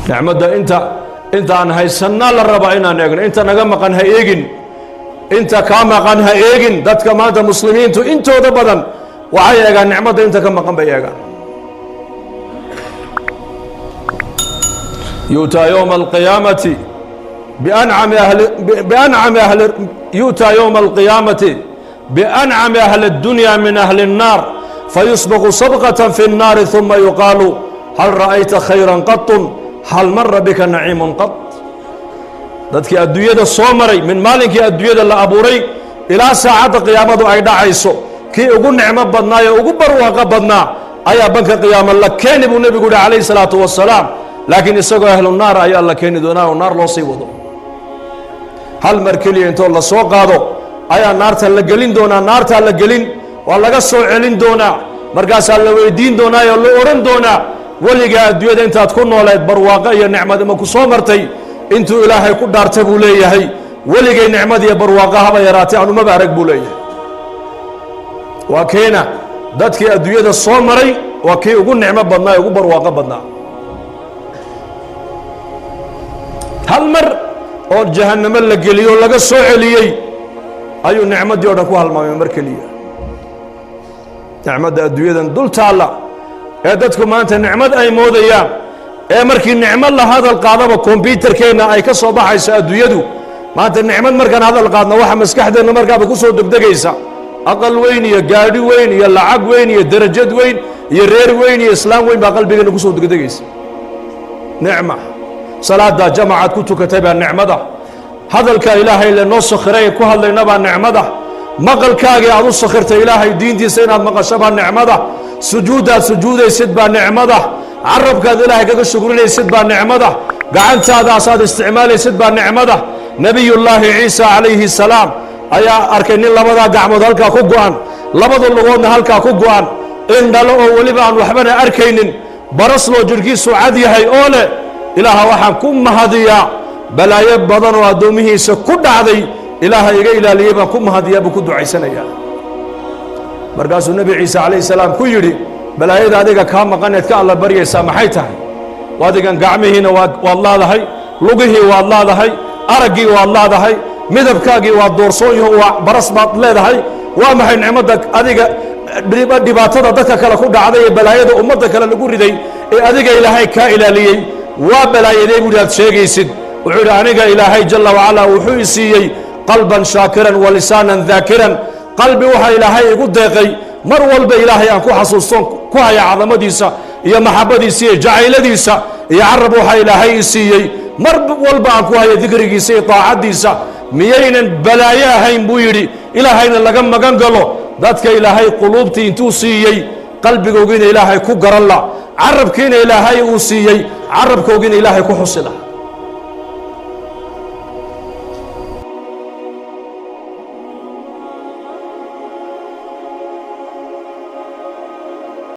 نعمة انت عن هاي السنة للربع إنا نيجن انت نجمقن هايجن انت كامقن هايجن دتك ما انت مسلمين تو انتو دبدا وعيا نعمة انت كمقن بيجا يؤتى يوم القيامة بأنعم أهل يؤتى يوم القيامة بأنعم أهل الدنيا من أهل النار فيسبق صبغة في النار ثم يقال هل رأيت خيرا قط هل مر بك نعيم قط dadkii adduunyada soo maray min maalinkii adduunyada la abuuray ilaa saacada qiyaamadu ay dhacayso kii ugu nicmo badnaa ee ugu barwaaqo badnaa ayaa banka qiyaamo la keeni buu nabigu yidhi calayhi salaatu wasalaam laakiin isagoo ahlu naar ayaa la keeni doonaa oo naar loo sii wado hal mar keliya intoo la soo qaado ayaa naarta la gelin doonaa naartaa la gelin waa laga soo celin doonaa markaasaa la weydiin doonaa oo la odhan doonaa weligaa adduunyada intaad ku nooleed barwaaqo iyo nicmad ima ku soo martay intuu ilaahay ku dhaartay buu leeyahay weligay nicmad iyo barwaaqo haba yaraatay aan umaba arag buu leeyahay waa keena dadkii adduunyada soo maray waa kii ugu nicmo badnaa ee ugu barwaaqo badnaa hal mar oo jahannamo la geliyo laga soo celiyey ayuu nicmadii oo dhan ku halmaamay mar keliya nicmadda adduunyadan dul taalla ee dadku maanta nicmad ay moodayaan ee markii nicmad la hadal qaadaba kombyuutarkeenna ay ka soo baxayso adduunyadu maanta nicmad markaan hadal qaadno waxa maskaxdeenna markaaba ku soo degdegaysa aqal weyn iyo gaadhi weyn iyo lacag weyn iyo darajad weyn iyo reer weyn iyo islaam weyn baa qalbigeenna ku soo degdegaysa nicma salaada jamacaad ku tukatay baa nicmada hadalka ilaahay le noo sakhiray ku hadlayna baa nicmada maqalkaagii aad u sakhirtay ilaahay diintiisa inaad maqasho baa nicmada sujuudaad sujuudaysid baa nicmada carabkaad ilaahay kaga shukrinaysid baa nicmada gacantaadaasaad isticmaalaysid baa nicmada nebiyullaahi ciisa calayhi salaam ayaa arkay nin labadaa gacmood halkaa ku go'an labada lugoodna halkaa ku go'an indhalo oo weliba aan waxbana arkaynin barasloo jidhkiisu cad yahay oo leh ilaaha waxaan ku mahadiyaa balaayo badan oo addoomihiisa ku dhacday ilaaha iga ilaaliyey baan ku mahadiyaa buu ku ducaysanayaa markaasuu nebi ciise calayhi salaam ku yidhi balaayada adiga kaa maqaneed ka alla baryaysaa maxay tahay adigan gacmihiina waad laadahay lugihii waad laadahay araggii waad laadahay midabkaagii waa doorsoon yaho waa baras baad leedahay waa maxay nicmadda adiga dhibaatada dadka kale ku dhacday ee balaayada ummadda kale lagu riday ee adiga ilaahay kaa ilaaliyey waa balaayadee buu aad sheegaysid wuxuu yidhi aniga ilaahay jalla wacalaa wuxuu i siiyey qalban shaakiran wa lisaanan daakiran qalbi waxaa ilaahay igu deeqay mar walba ilaahay aan ku xasuustoon ku haya cadamadiisa iyo maxabadiisa iyo jacayladiisa iyo carab waxaa ilaahay i siiyey mar walba aan ku haya dikrigiisa iyo taacadiisa miyaynan balaayo ahayn buu yidhi ilaahayna laga magan galo dadka ilaahay quluubtii intuu siiyey qalbigoogiina ilaahay ku garan la carabkiina ilaahay uu siiyey carabkoogiina ilaahay ku xusi la